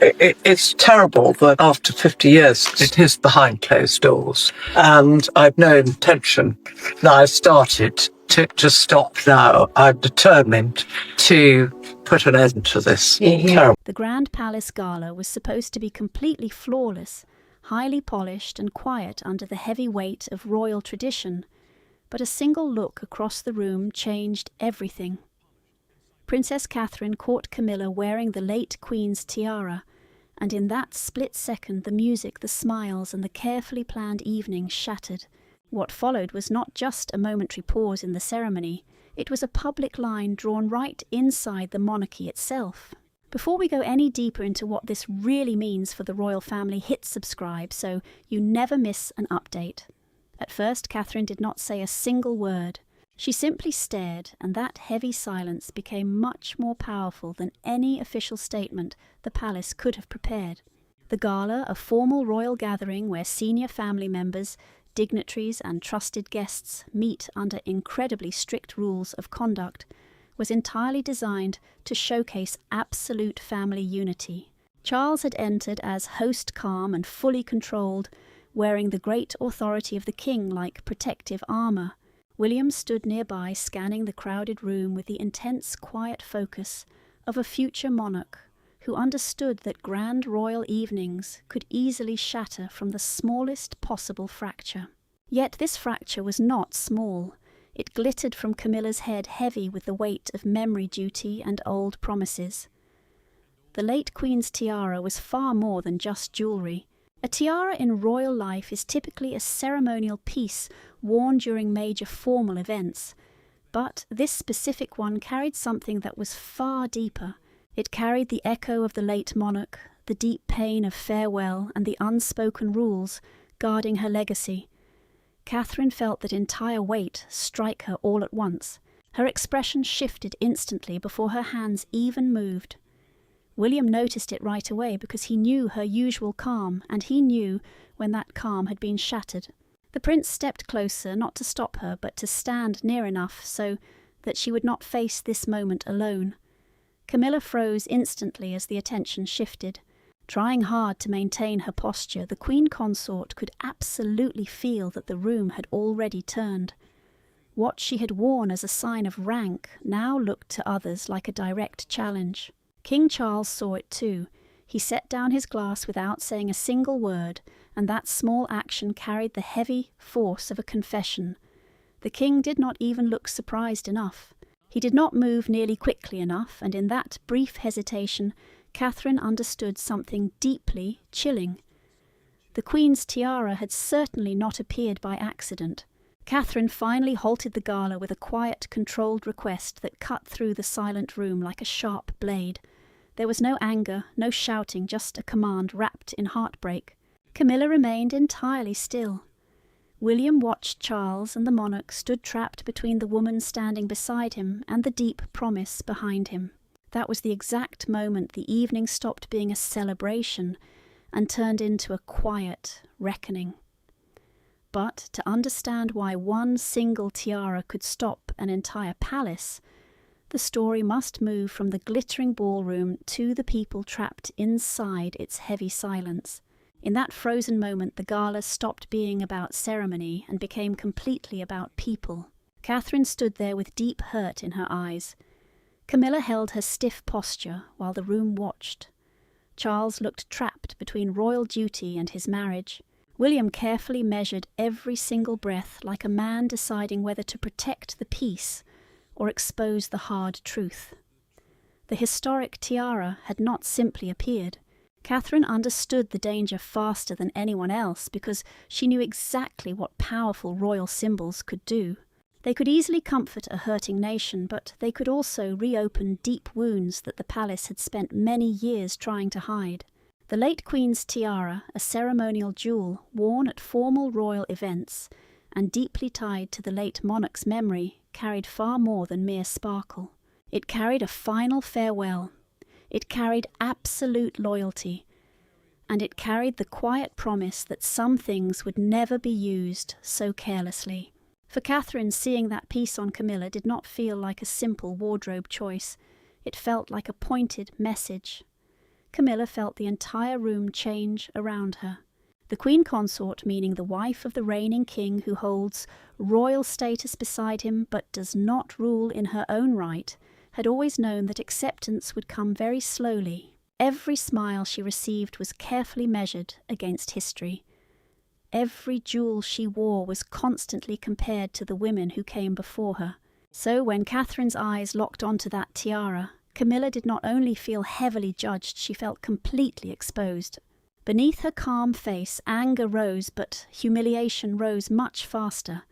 It's terrible that after 50 years it is behind closed doors. And I've no intention, now I've started, to stop now. I'm determined to put an end to this. Terrible. The Grand Palace Gala was supposed to be completely flawless, highly polished and quiet under the heavy weight of royal tradition, but a single look across the room changed everything. Princess Catherine caught Camilla wearing the late Queen's tiara, and in that split second the music, the smiles, and the carefully planned evening shattered. What followed was not just a momentary pause in the ceremony, it was a public line drawn right inside the monarchy itself. Before we go any deeper into what this really means for the royal family, hit subscribe so you never miss an update. At first, Catherine did not say a single word. She simply stared, and that heavy silence became much more powerful than any official statement the palace could have prepared. The gala, a formal royal gathering where senior family members, dignitaries and trusted guests meet under incredibly strict rules of conduct, was entirely designed to showcase absolute family unity. Charles had entered as host, calm and fully controlled, wearing the great authority of the king like protective armour. William stood nearby, scanning the crowded room with the intense, quiet focus of a future monarch who understood that grand royal evenings could easily shatter from the smallest possible fracture. Yet this fracture was not small. It glittered from Camilla's head, heavy with the weight of memory, duty, and old promises. The late Queen's tiara was far more than just jewellery. A tiara in royal life is typically a ceremonial piece worn during major formal events, but this specific one carried something that was far deeper. It carried the echo of the late monarch, the deep pain of farewell, and the unspoken rules guarding her legacy. Catherine felt that entire weight strike her all at once. Her expression shifted instantly before her hands even moved. William noticed it right away because he knew her usual calm, and he knew when that calm had been shattered. The prince stepped closer, not to stop her, but to stand near enough so that she would not face this moment alone. Camilla froze instantly as the attention shifted. Trying hard to maintain her posture, the queen consort could absolutely feel that the room had already turned. What she had worn as a sign of rank now looked to others like a direct challenge. King Charles saw it too. He set down his glass without saying a single word, and that small action carried the heavy force of a confession. The king did not even look surprised enough. He did not move nearly quickly enough, and in that brief hesitation, Catherine understood something deeply chilling. The Queen's tiara had certainly not appeared by accident. Catherine finally halted the gala with a quiet, controlled request that cut through the silent room like a sharp blade. There was no anger, no shouting, just a command wrapped in heartbreak. Camilla remained entirely still. William watched Charles, and the monarch stood trapped between the woman standing beside him and the deep promise behind him. That was the exact moment the evening stopped being a celebration and turned into a quiet reckoning. But to understand why one single tiara could stop an entire palace, the story must move from the glittering ballroom to the people trapped inside its heavy silence. In that frozen moment, the gala stopped being about ceremony and became completely about people. Catherine stood there with deep hurt in her eyes. Camilla held her stiff posture while the room watched. Charles looked trapped between royal duty and his marriage. William carefully measured every single breath like a man deciding whether to protect the peace or expose the hard truth. The historic tiara had not simply appeared. Catherine understood the danger faster than anyone else because she knew exactly what powerful royal symbols could do. They could easily comfort a hurting nation, but they could also reopen deep wounds that the palace had spent many years trying to hide. The late Queen's tiara, a ceremonial jewel worn at formal royal events and deeply tied to the late monarch's memory, carried far more than mere sparkle. It carried a final farewell. It carried absolute loyalty. And it carried the quiet promise that some things would never be used so carelessly. For Catherine, seeing that piece on Camilla did not feel like a simple wardrobe choice. It felt like a pointed message. Camilla felt the entire room change around her. The Queen Consort, meaning the wife of the reigning king who holds royal status beside him but does not rule in her own right, had always known that acceptance would come very slowly. Every smile she received was carefully measured against history. Every jewel she wore was constantly compared to the women who came before her. So when Catherine's eyes locked onto that tiara, Camilla did not only feel heavily judged, she felt completely exposed. Beneath her calm face, anger rose, but humiliation rose much faster.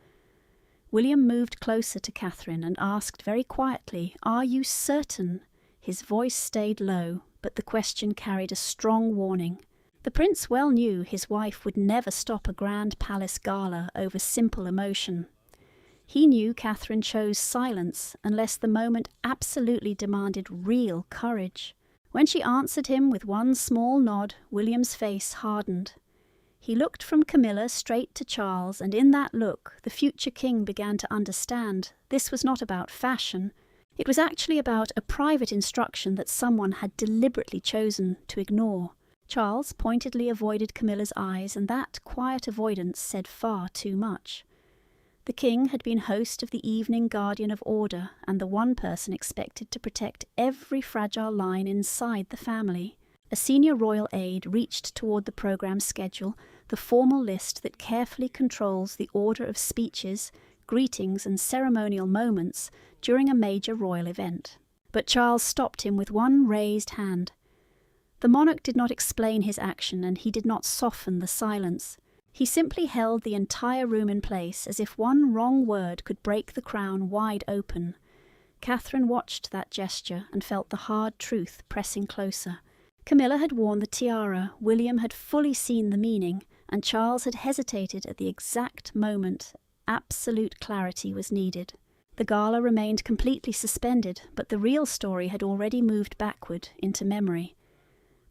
William moved closer to Catherine and asked very quietly, "Are you certain?" His voice stayed low, but the question carried a strong warning. The prince well knew his wife would never stop a grand palace gala over simple emotion. He knew Catherine chose silence unless the moment absolutely demanded real courage. When she answered him with one small nod, William's face hardened. He looked from Camilla straight to Charles, and in that look the future king began to understand this was not about fashion. It was actually about a private instruction that someone had deliberately chosen to ignore. Charles pointedly avoided Camilla's eyes, and that quiet avoidance said far too much. The king had been host of the evening guardian of order, and the one person expected to protect every fragile line inside the family. A senior royal aide reached toward the programme schedule, the formal list that carefully controls the order of speeches, greetings and ceremonial moments during a major royal event. But Charles stopped him with one raised hand. The monarch did not explain his action, and he did not soften the silence. He simply held the entire room in place, as if one wrong word could break the crown wide open. Catherine watched that gesture and felt the hard truth pressing closer. Camilla had worn the tiara, William had fully seen the meaning, and Charles had hesitated at the exact moment absolute clarity was needed. The gala remained completely suspended, but the real story had already moved backward into memory.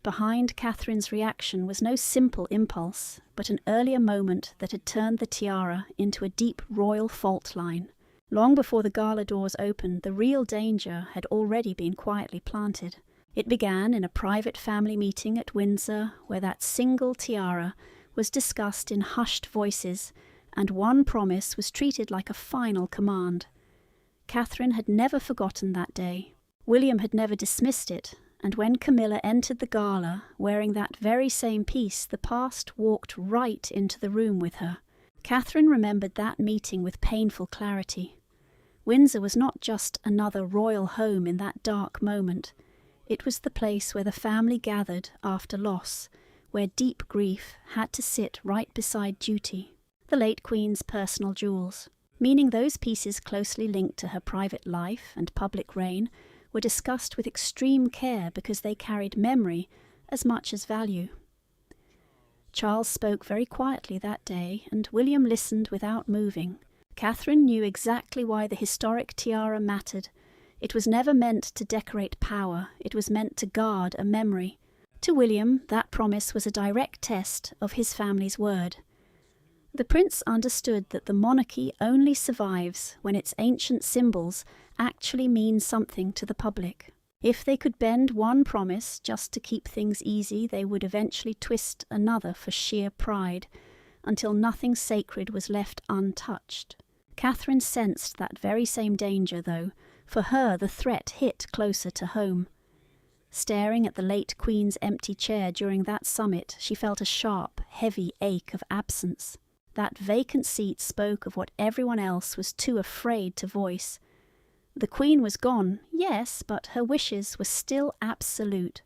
Behind Catherine's reaction was no simple impulse, but an earlier moment that had turned the tiara into a deep royal fault line. Long before the gala doors opened, the real danger had already been quietly planted. It began in a private family meeting at Windsor, where that single tiara was discussed in hushed voices, and one promise was treated like a final command. Catherine had never forgotten that day. William had never dismissed it, and when Camilla entered the gala, wearing that very same piece, the past walked right into the room with her. Catherine remembered that meeting with painful clarity. Windsor was not just another royal home in that dark moment. It was the place where the family gathered after loss, where deep grief had to sit right beside duty. The late Queen's personal jewels, meaning those pieces closely linked to her private life and public reign, were discussed with extreme care because they carried memory as much as value. Charles spoke very quietly that day, and William listened without moving. Catherine knew exactly why the historic tiara mattered. It was never meant to decorate power, it was meant to guard a memory. To William, that promise was a direct test of his family's word. The prince understood that the monarchy only survives when its ancient symbols actually mean something to the public. If they could bend one promise just to keep things easy, they would eventually twist another for sheer pride, until nothing sacred was left untouched. Catherine sensed that very same danger, though. For her, the threat hit closer to home. Staring at the late Queen's empty chair during that summit, she felt a sharp, heavy ache of absence. That vacant seat spoke of what everyone else was too afraid to voice. The Queen was gone, yes, but her wishes were still absolute.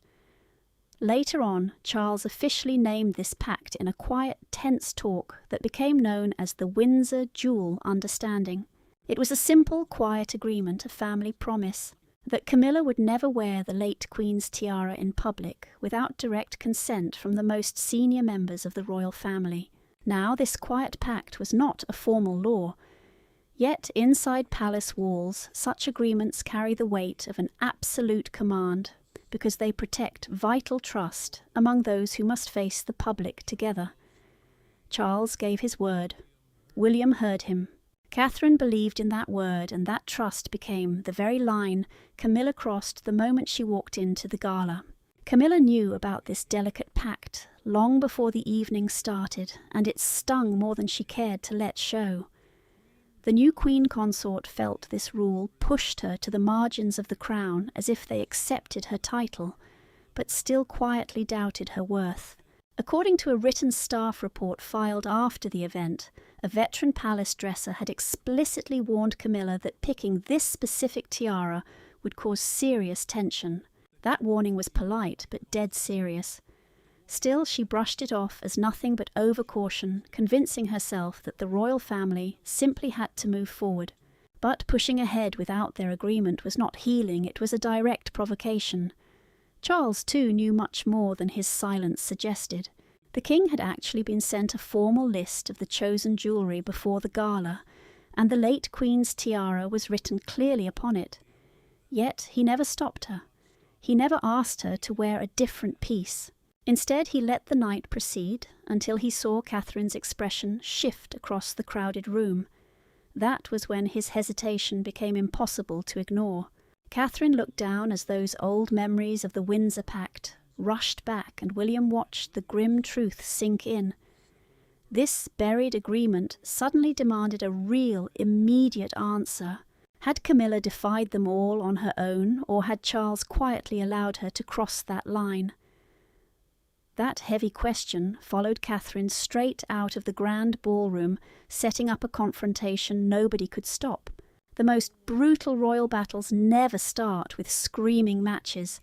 Later on, Charles officially named this pact in a quiet, tense talk that became known as the Windsor Dual Understanding. It was a simple, quiet agreement, a family promise, that Camilla would never wear the late Queen's tiara in public without direct consent from the most senior members of the royal family. Now this quiet pact was not a formal law, yet inside palace walls such agreements carry the weight of an absolute command because they protect vital trust among those who must face the public together. Charles gave his word. William heard him. Catherine believed in that word, and that trust became the very line Camilla crossed the moment she walked into the gala. Camilla knew about this delicate pact long before the evening started, and it stung more than she cared to let show. The new queen consort felt this rule pushed her to the margins of the crown as if they accepted her title, but still quietly doubted her worth. According to a written staff report filed after the event, a veteran palace dresser had explicitly warned Camilla that picking this specific tiara would cause serious tension. That warning was polite, but dead serious. Still, she brushed it off as nothing but overcaution, convincing herself that the royal family simply had to move forward. But pushing ahead without their agreement was not healing, it was a direct provocation. Charles, too, knew much more than his silence suggested. The king had actually been sent a formal list of the chosen jewellery before the gala, and the late queen's tiara was written clearly upon it. Yet he never stopped her. He never asked her to wear a different piece. Instead, he let the night proceed until he saw Catherine's expression shift across the crowded room. That was when his hesitation became impossible to ignore. Catherine looked down as those old memories of the Windsor Pact rushed back, and William watched the grim truth sink in. This buried agreement suddenly demanded a real, immediate answer. Had Camilla defied them all on her own, or had Charles quietly allowed her to cross that line? That heavy question followed Catherine straight out of the grand ballroom, setting up a confrontation nobody could stop. The most brutal royal battles never start with screaming matches.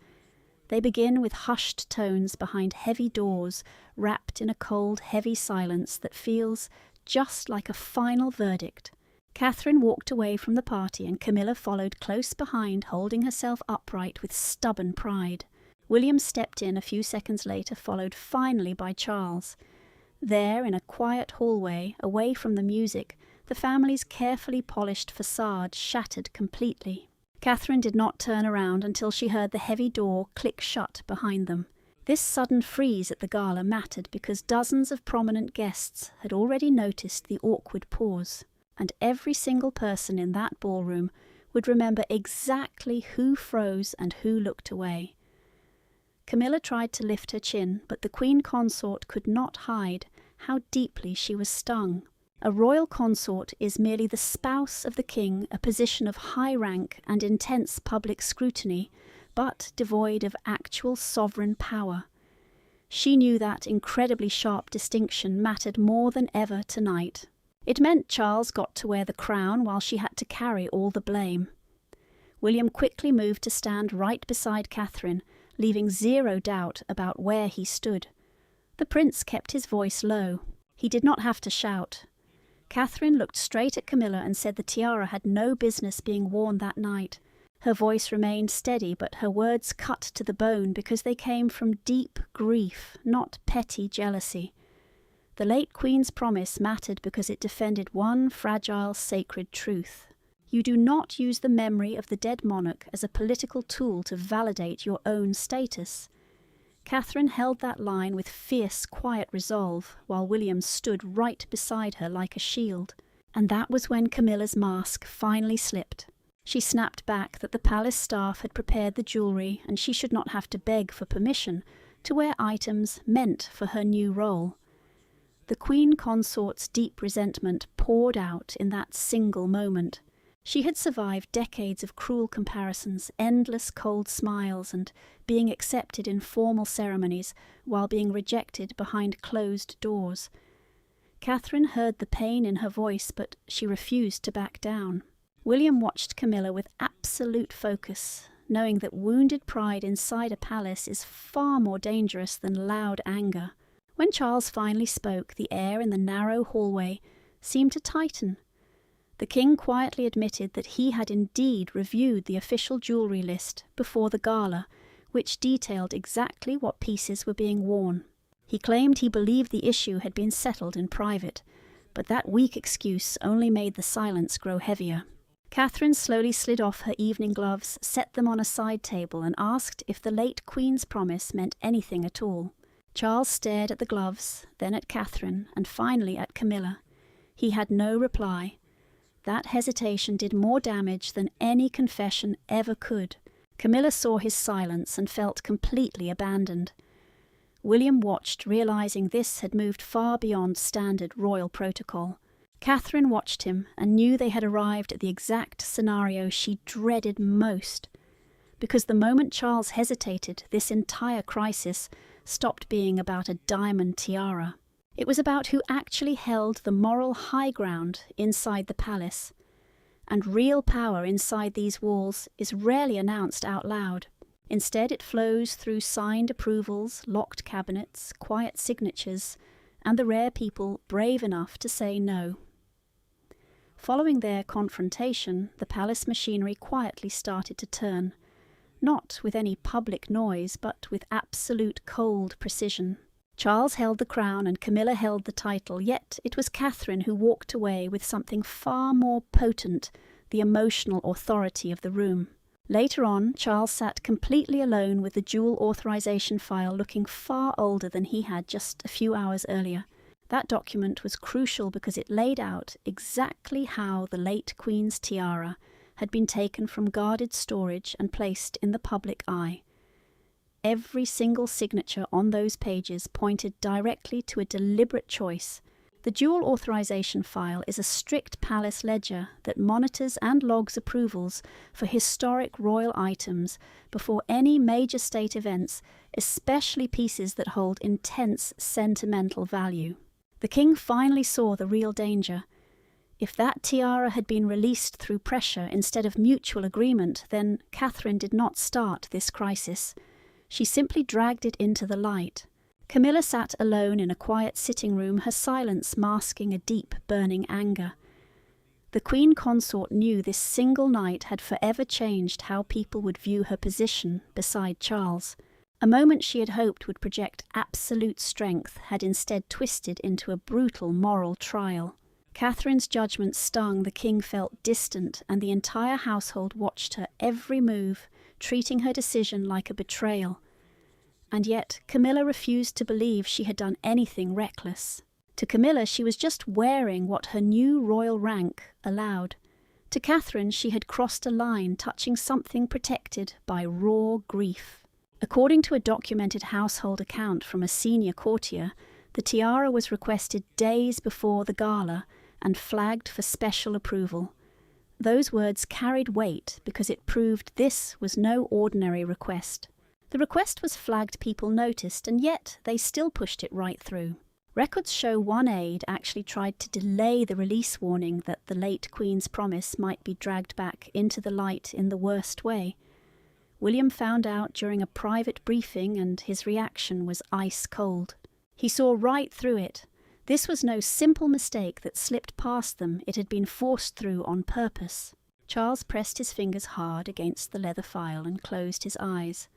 They begin with hushed tones behind heavy doors, wrapped in a cold, heavy silence that feels just like a final verdict. Catherine walked away from the party, and Camilla followed close behind, holding herself upright with stubborn pride. William stepped in a few seconds later, followed finally by Charles. There, in a quiet hallway, away from the music, the family's carefully polished facade shattered completely. Catherine did not turn around until she heard the heavy door click shut behind them. This sudden freeze at the gala mattered because dozens of prominent guests had already noticed the awkward pause, and every single person in that ballroom would remember exactly who froze and who looked away. Camilla tried to lift her chin, but the queen consort could not hide how deeply she was stung. A royal consort is merely the spouse of the king, a position of high rank and intense public scrutiny, but devoid of actual sovereign power. She knew that incredibly sharp distinction mattered more than ever tonight. It meant Charles got to wear the crown while she had to carry all the blame. William quickly moved to stand right beside Catherine, leaving zero doubt about where he stood. The prince kept his voice low. He did not have to shout. Catherine looked straight at Camilla and said the tiara had no business being worn that night. Her voice remained steady, but her words cut to the bone because they came from deep grief, not petty jealousy. The late Queen's promise mattered because it defended one fragile, sacred truth. You do not use the memory of the dead monarch as a political tool to validate your own status. Catherine held that line with fierce, quiet resolve, while William stood right beside her like a shield. And that was when Camilla's mask finally slipped. She snapped back that the palace staff had prepared the jewellery, and she should not have to beg for permission to wear items meant for her new role. The queen consort's deep resentment poured out in that single moment. She had survived decades of cruel comparisons, endless cold smiles, and being accepted in formal ceremonies while being rejected behind closed doors. Catherine heard the pain in her voice, but she refused to back down. William watched Camilla with absolute focus, knowing that wounded pride inside a palace is far more dangerous than loud anger. When Charles finally spoke, the air in the narrow hallway seemed to tighten. The king quietly admitted that he had indeed reviewed the official jewellery list before the gala, which detailed exactly what pieces were being worn. He claimed he believed the issue had been settled in private, but that weak excuse only made the silence grow heavier. Catherine slowly slid off her evening gloves, set them on a side table, and asked if the late Queen's promise meant anything at all. Charles stared at the gloves, then at Catherine, and finally at Camilla. He had no reply. That hesitation did more damage than any confession ever could. Camilla saw his silence and felt completely abandoned. William watched, realizing this had moved far beyond standard royal protocol. Catherine watched him and knew they had arrived at the exact scenario she dreaded most. Because the moment Charles hesitated, this entire crisis stopped being about a diamond tiara. It was about who actually held the moral high ground inside the palace. And real power inside these walls is rarely announced out loud. Instead, it flows through signed approvals, locked cabinets, quiet signatures, and the rare people brave enough to say no. Following their confrontation, the palace machinery quietly started to turn, not with any public noise, but with absolute cold precision. Charles held the crown and Camilla held the title, yet it was Catherine who walked away with something far more potent, the emotional authority of the room. Later on, Charles sat completely alone with the dual authorization file, looking far older than he had just a few hours earlier. That document was crucial because it laid out exactly how the late Queen's tiara had been taken from guarded storage and placed in the public eye. Every single signature on those pages pointed directly to a deliberate choice. The dual authorization file is a strict palace ledger that monitors and logs approvals for historic royal items before any major state events, especially pieces that hold intense sentimental value. The king finally saw the real danger. If that tiara had been released through pressure instead of mutual agreement, then Catherine did not start this crisis. She simply dragged it into the light. Camilla sat alone in a quiet sitting room, her silence masking a deep, burning anger. The Queen Consort knew this single night had forever changed how people would view her position beside Charles. A moment she had hoped would project absolute strength had instead twisted into a brutal moral trial. Catherine's judgment stung, the king felt distant, and the entire household watched her every move, treating her decision like a betrayal. And yet Camilla refused to believe she had done anything reckless. To Camilla, she was just wearing what her new royal rank allowed. To Catherine, she had crossed a line, touching something protected by raw grief. According to a documented household account from a senior courtier, the tiara was requested days before the gala and flagged for special approval. Those words carried weight because it proved this was no ordinary request. The request was flagged, people noticed, and yet they still pushed it right through. Records show one aide actually tried to delay the release, warning that the late Queen's promise might be dragged back into the light in the worst way. William found out during a private briefing, and his reaction was ice cold. He saw right through it. This was no simple mistake that slipped past them, it had been forced through on purpose. Charles pressed his fingers hard against the leather file and closed his eyes.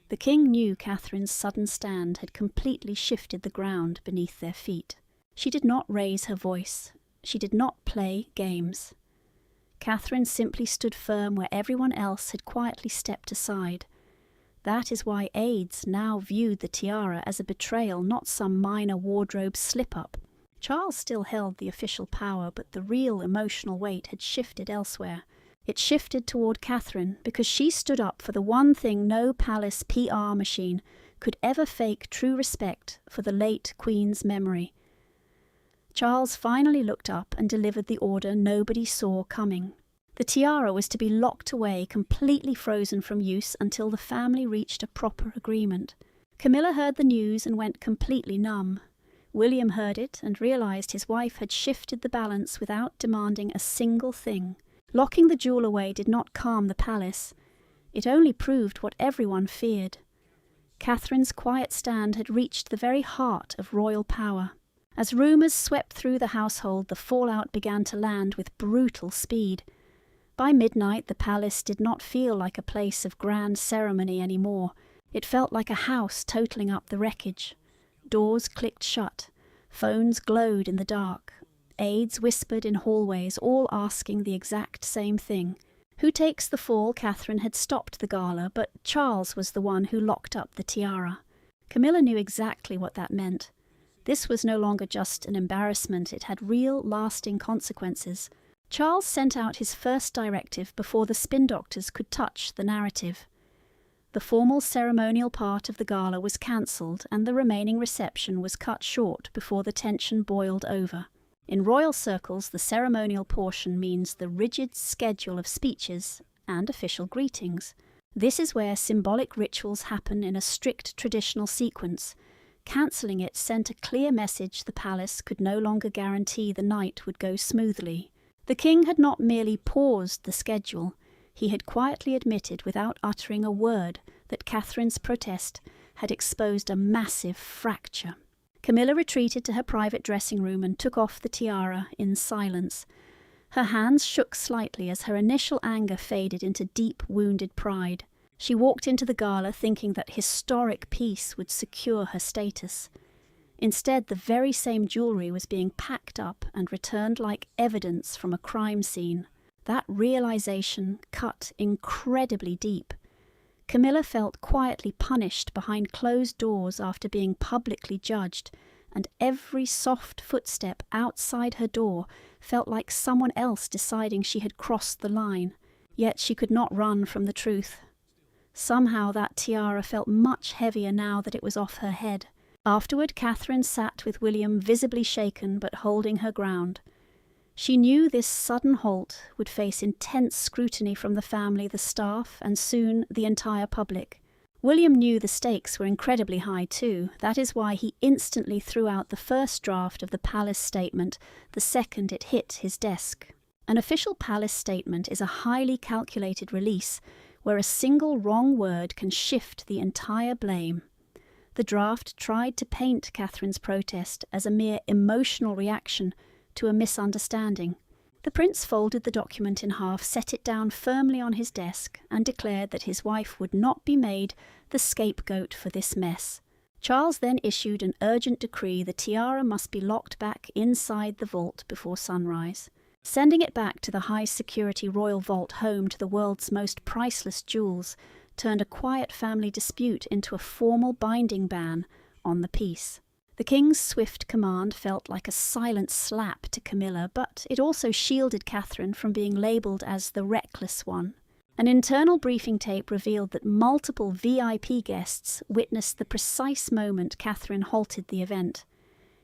The king knew Catherine's sudden stand had completely shifted the ground beneath their feet. She did not raise her voice. She did not play games. Catherine simply stood firm where everyone else had quietly stepped aside. That is why aides now viewed the tiara as a betrayal, not some minor wardrobe slip-up. Charles still held the official power, but the real emotional weight had shifted elsewhere. It shifted toward Catherine because she stood up for the one thing no palace PR machine could ever fake: true respect for the late Queen's memory. Charles finally looked up and delivered the order nobody saw coming. The tiara was to be locked away, completely frozen from use, until the family reached a proper agreement. Camilla heard the news and went completely numb. William heard it and realized his wife had shifted the balance without demanding a single thing. Locking the jewel away did not calm the palace. It only proved what everyone feared. Catherine's quiet stand had reached the very heart of royal power. As rumours swept through the household, the fallout began to land with brutal speed. By midnight, the palace did not feel like a place of grand ceremony anymore. It felt like a house totalling up the wreckage. Doors clicked shut. Phones glowed in the dark. Aides whispered in hallways, all asking the exact same thing. Who takes the fall? Catherine had stopped the gala, but Charles was the one who locked up the tiara. Camilla knew exactly what that meant. This was no longer just an embarrassment, it had real, lasting consequences. Charles sent out his first directive before the spin doctors could touch the narrative. The formal ceremonial part of the gala was cancelled and the remaining reception was cut short before the tension boiled over. In royal circles, the ceremonial portion means the rigid schedule of speeches and official greetings. This is where symbolic rituals happen in a strict traditional sequence. Cancelling it sent a clear message the palace could no longer guarantee the night would go smoothly. The king had not merely paused the schedule, he had quietly admitted without uttering a word that Catherine's protest had exposed a massive fracture. Camilla retreated to her private dressing room and took off the tiara in silence. Her hands shook slightly as her initial anger faded into deep, wounded pride. She walked into the gala thinking that historic peace would secure her status. Instead, the very same jewellery was being packed up and returned like evidence from a crime scene. That realization cut incredibly deep. Camilla felt quietly punished behind closed doors after being publicly judged, and every soft footstep outside her door felt like someone else deciding she had crossed the line. Yet she could not run from the truth. Somehow that tiara felt much heavier now that it was off her head. Afterward, Catherine sat with William visibly shaken but holding her ground. She knew this sudden halt would face intense scrutiny from the family, the staff, and soon the entire public. William knew the stakes were incredibly high too. That is why he instantly threw out the first draft of the palace statement the second it hit his desk. An official palace statement is a highly calculated release where a single wrong word can shift the entire blame. The draft tried to paint Catherine's protest as a mere emotional reaction to a misunderstanding. The prince folded the document in half, set it down firmly on his desk, and declared that his wife would not be made the scapegoat for this mess. Charles then issued an urgent decree the tiara must be locked back inside the vault before sunrise. Sending it back to the high-security royal vault home to the world's most priceless jewels turned a quiet family dispute into a formal binding ban on the piece. The king's swift command felt like a silent slap to Camilla, but it also shielded Catherine from being labelled as the reckless one. An internal briefing tape revealed that multiple VIP guests witnessed the precise moment Catherine halted the event.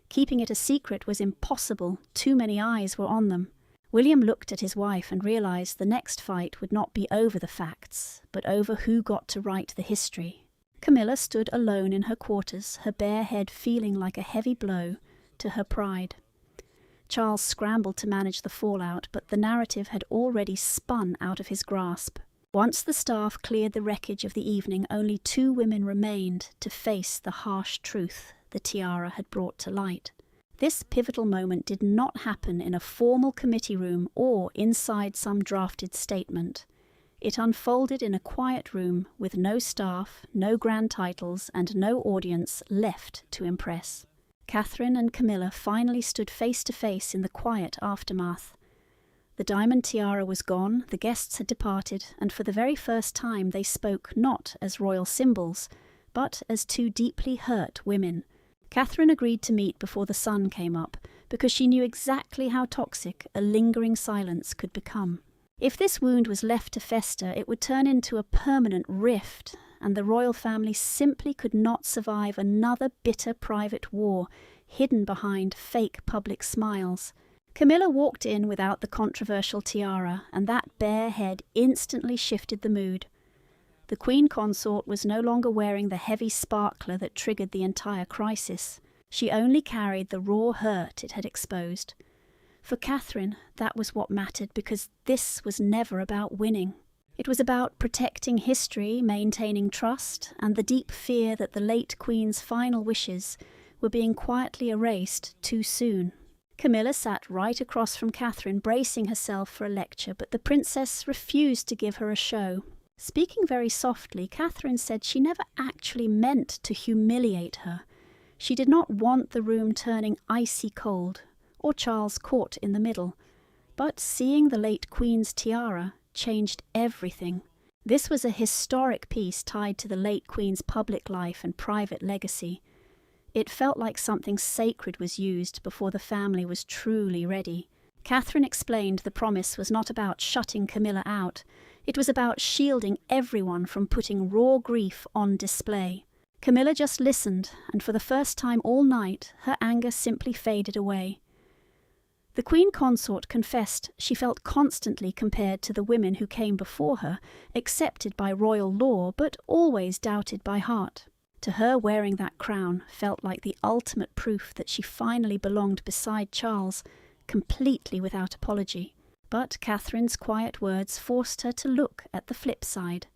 Keeping it a secret was impossible, too many eyes were on them. William looked at his wife and realised the next fight would not be over the facts, but over who got to write the history. Camilla stood alone in her quarters, her bare head feeling like a heavy blow to her pride. Charles scrambled to manage the fallout, but the narrative had already spun out of his grasp. Once the staff cleared the wreckage of the evening, only 2 women remained to face the harsh truth the tiara had brought to light. This pivotal moment did not happen in a formal committee room or inside some drafted statement. It unfolded in a quiet room with no staff, no grand titles, and no audience left to impress. Catherine and Camilla finally stood face to face in the quiet aftermath. The diamond tiara was gone, the guests had departed, and for the very first time they spoke not as royal symbols, but as 2 deeply hurt women. Catherine agreed to meet before the sun came up, because she knew exactly how toxic a lingering silence could become. If this wound was left to fester, it would turn into a permanent rift, and the royal family simply could not survive another bitter private war hidden behind fake public smiles. Camilla walked in without the controversial tiara, and that bare head instantly shifted the mood. The Queen Consort was no longer wearing the heavy sparkler that triggered the entire crisis. She only carried the raw hurt it had exposed. For Catherine, that was what mattered, because this was never about winning. It was about protecting history, maintaining trust, and the deep fear that the late Queen's final wishes were being quietly erased too soon. Camilla sat right across from Catherine, bracing herself for a lecture, but the princess refused to give her a show. Speaking very softly, Catherine said she never actually meant to humiliate her. She did not want the room turning icy cold, or Charles caught in the middle. But seeing the late Queen's tiara changed everything. This was a historic piece tied to the late Queen's public life and private legacy. It felt like something sacred was used before the family was truly ready. Catherine explained the promise was not about shutting Camilla out. It was about shielding everyone from putting raw grief on display. Camilla just listened, and for the first time all night, her anger simply faded away. The Queen Consort confessed she felt constantly compared to the women who came before her, accepted by royal law, but always doubted by heart. To her, wearing that crown felt like the ultimate proof that she finally belonged beside Charles, completely without apology. But Catherine's quiet words forced her to look at the flip side.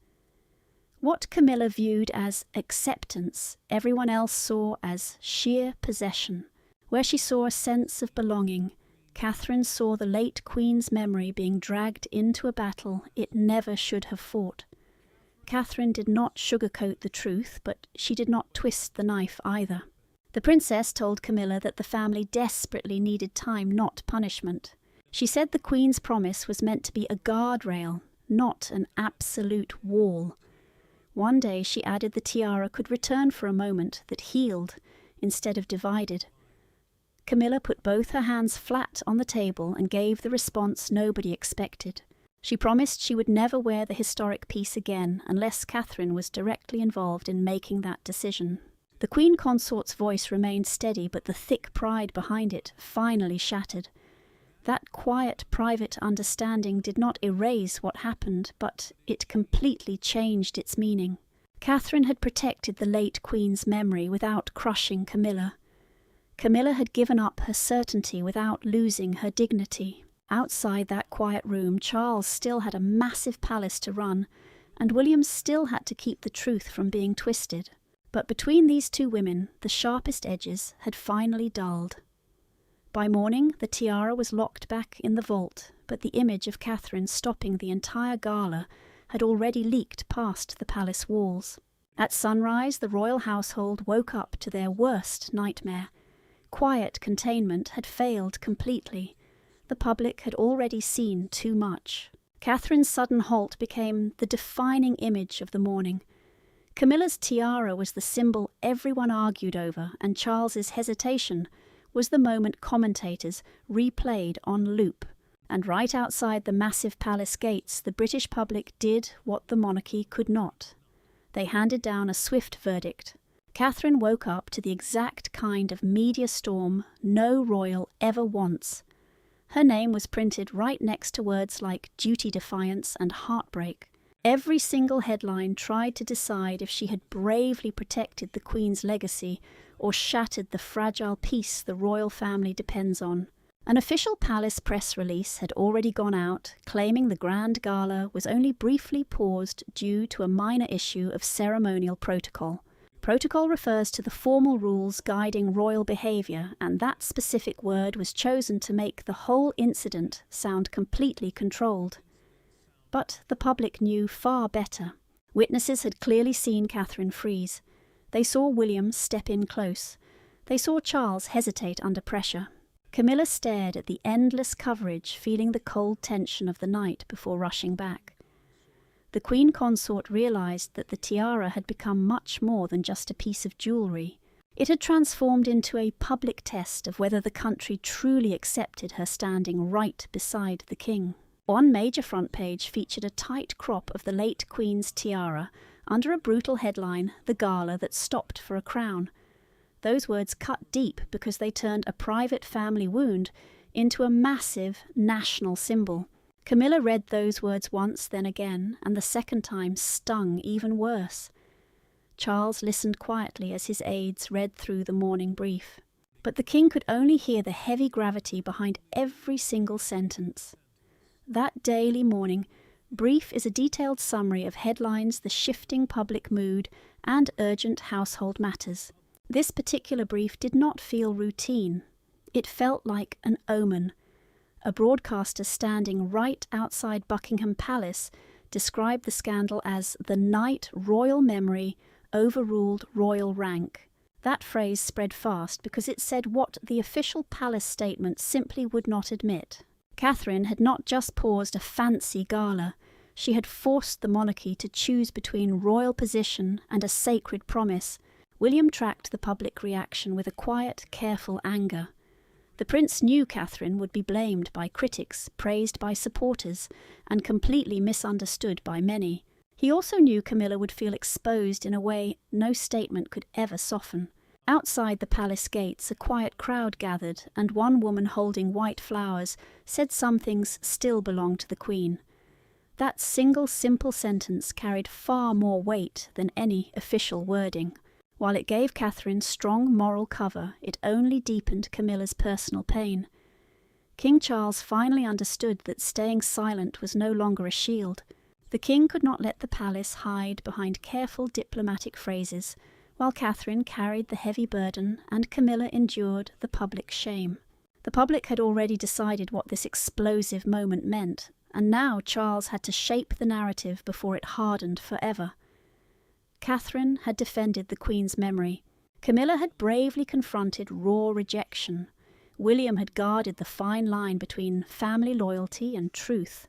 What Camilla viewed as acceptance, everyone else saw as sheer possession. Where she saw a sense of belonging, Catherine saw the late Queen's memory being dragged into a battle it never should have fought. Catherine did not sugarcoat the truth, but she did not twist the knife either. The princess told Camilla that the family desperately needed time, not punishment. She said the Queen's promise was meant to be a guardrail, not an absolute wall. One day she added the tiara could return for a moment that healed instead of divided. Camilla put both her hands flat on the table and gave the response nobody expected. She promised she would never wear the historic piece again unless Catherine was directly involved in making that decision. The Queen Consort's voice remained steady, but the thick pride behind it finally shattered. That quiet, private understanding did not erase what happened, but it completely changed its meaning. Catherine had protected the late Queen's memory without crushing Camilla. Camilla had given up her certainty without losing her dignity. Outside that quiet room, Charles still had a massive palace to run, and William still had to keep the truth from being twisted. But between these two women, the sharpest edges had finally dulled. By morning, the tiara was locked back in the vault, but the image of Catherine stopping the entire gala had already leaked past the palace walls. At sunrise, the royal household woke up to their worst nightmare. Quiet containment had failed completely. The public had already seen too much. Catherine's sudden halt became the defining image of the morning. Camilla's tiara was the symbol everyone argued over, and Charles's hesitation was the moment commentators replayed on loop. And right outside the massive palace gates, the British public did what the monarchy could not. They handed down a swift verdict. Catherine woke up to the exact kind of media storm no royal ever wants. Her name was printed right next to words like duty defiance and heartbreak. Every single headline tried to decide if she had bravely protected the Queen's legacy or shattered the fragile peace the royal family depends on. An official palace press release had already gone out, claiming the Grand Gala was only briefly paused due to a minor issue of ceremonial protocol. Protocol refers to the formal rules guiding royal behaviour, and that specific word was chosen to make the whole incident sound completely controlled. But the public knew far better. Witnesses had clearly seen Catherine freeze. They saw William step in close. They saw Charles hesitate under pressure. Camilla stared at the endless coverage, feeling the cold tension of the night before rushing back. The Queen Consort realised that the tiara had become much more than just a piece of jewellery. It had transformed into a public test of whether the country truly accepted her standing right beside the king. One major front page featured a tight crop of the late Queen's tiara under a brutal headline, "The Gala That Stopped for a Crown." Those words cut deep because they turned a private family wound into a massive national symbol. Camilla read those words once, then again, and the second time stung even worse. Charles listened quietly as his aides read through the morning brief. But the king could only hear the heavy gravity behind every single sentence. That daily morning brief is a detailed summary of headlines, the shifting public mood, and urgent household matters. This particular brief did not feel routine. It felt like an omen. A broadcaster standing right outside Buckingham Palace described the scandal as the night royal memory overruled royal rank. That phrase spread fast because it said what the official palace statement simply would not admit. Catherine had not just paused a fancy gala, she had forced the monarchy to choose between royal position and a sacred promise. William tracked the public reaction with a quiet, careful anger. The prince knew Catherine would be blamed by critics, praised by supporters, and completely misunderstood by many. He also knew Camilla would feel exposed in a way no statement could ever soften. Outside the palace gates, a quiet crowd gathered, and one woman holding white flowers said some things still belonged to the Queen. That single simple sentence carried far more weight than any official wording. While it gave Catherine strong moral cover, it only deepened Camilla's personal pain. King Charles finally understood that staying silent was no longer a shield. The king could not let the palace hide behind careful diplomatic phrases, while Catherine carried the heavy burden and Camilla endured the public shame. The public had already decided what this explosive moment meant, and now Charles had to shape the narrative before it hardened forever. Catherine had defended the Queen's memory. Camilla had bravely confronted raw rejection. William had guarded the fine line between family loyalty and truth.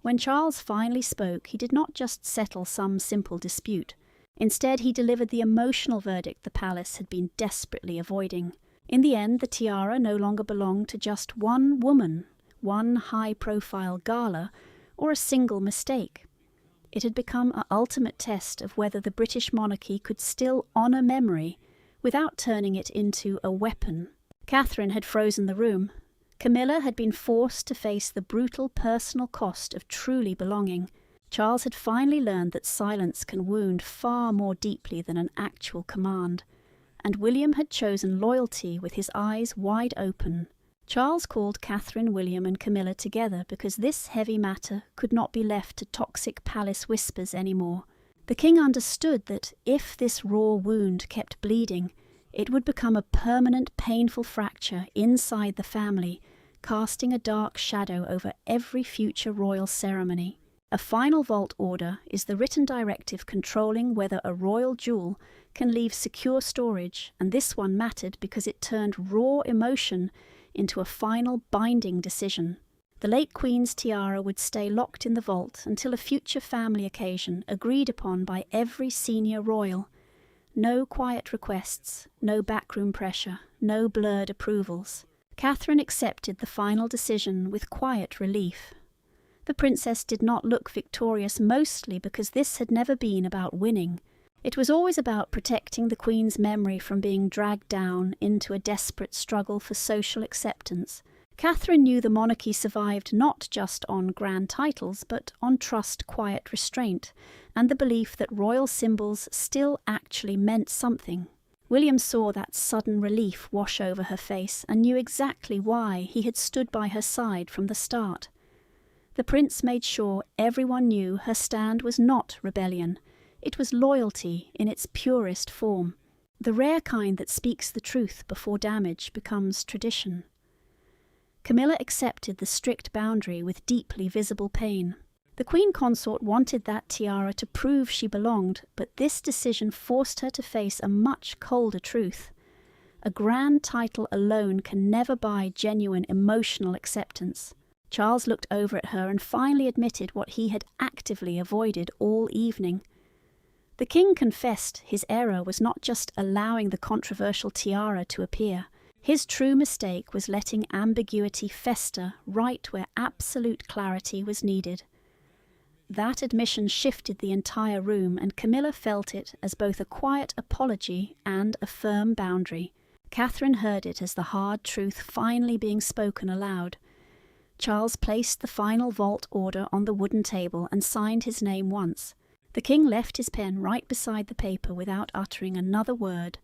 When Charles finally spoke, he did not just settle some simple dispute. Instead, he delivered the emotional verdict the palace had been desperately avoiding. In the end, the tiara no longer belonged to just one woman, one high-profile gala, or a single mistake. It had become an ultimate test of whether the British monarchy could still honour memory without turning it into a weapon. Catherine had frozen the room. Camilla had been forced to face the brutal personal cost of truly belonging. Charles had finally learned that silence can wound far more deeply than an actual command, and William had chosen loyalty with his eyes wide open. Charles called Catherine, William and Camilla together because this heavy matter could not be left to toxic palace whispers anymore. The king understood that if this raw wound kept bleeding, it would become a permanent, painful fracture inside the family, casting a dark shadow over every future royal ceremony. A final vault order is the written directive controlling whether a royal jewel can leave secure storage, and this one mattered because it turned raw emotion into a final binding decision. The late Queen's tiara would stay locked in the vault until a future family occasion agreed upon by every senior royal. No quiet requests, no backroom pressure, no blurred approvals. Catherine accepted the final decision with quiet relief. The princess did not look victorious, mostly because this had never been about winning. It was always about protecting the Queen's memory from being dragged down into a desperate struggle for social acceptance. Catherine knew the monarchy survived not just on grand titles, but on trust, quiet restraint, and the belief that royal symbols still actually meant something. William saw that sudden relief wash over her face and knew exactly why he had stood by her side from the start. The prince made sure everyone knew her stand was not rebellion. It was loyalty in its purest form, the rare kind that speaks the truth before damage becomes tradition. Camilla accepted the strict boundary with deeply visible pain. The Queen Consort wanted that tiara to prove she belonged, but this decision forced her to face a much colder truth. A grand title alone can never buy genuine emotional acceptance. Charles looked over at her and finally admitted what he had actively avoided all evening. The king confessed his error was not just allowing the controversial tiara to appear. His true mistake was letting ambiguity fester right where absolute clarity was needed. That admission shifted the entire room, and Camilla felt it as both a quiet apology and a firm boundary. Catherine heard it as the hard truth finally being spoken aloud. Charles placed the final vault order on the wooden table and signed his name once. The king left his pen right beside the paper without uttering another word,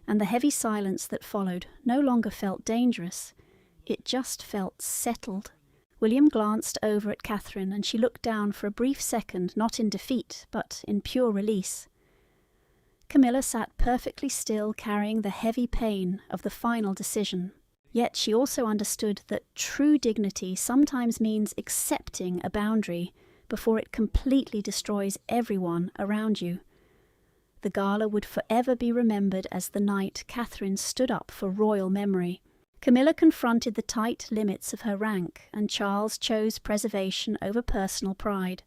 and the heavy silence that followed no longer felt dangerous. It just felt settled. William glanced over at Catherine, and she looked down for a brief second, not in defeat, but in pure release. Camilla sat perfectly still, carrying the heavy pain of the final decision. Yet she also understood that true dignity sometimes means accepting a boundary before it completely destroys everyone around you. The gala would forever be remembered as the night Catherine stood up for royal memory. Camilla confronted the tight limits of her rank, and Charles chose preservation over personal pride.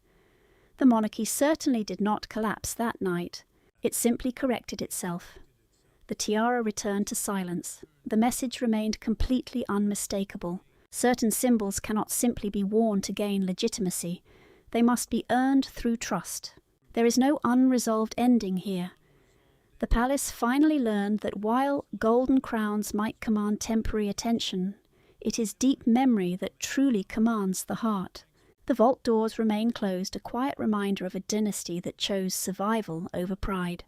The monarchy certainly did not collapse that night. It simply corrected itself. The tiara returned to silence. The message remained completely unmistakable. Certain symbols cannot simply be worn to gain legitimacy. They must be earned through trust. There is no unresolved ending here. The palace finally learned that while golden crowns might command temporary attention, it is deep memory that truly commands the heart. The vault doors remain closed, a quiet reminder of a dynasty that chose survival over pride.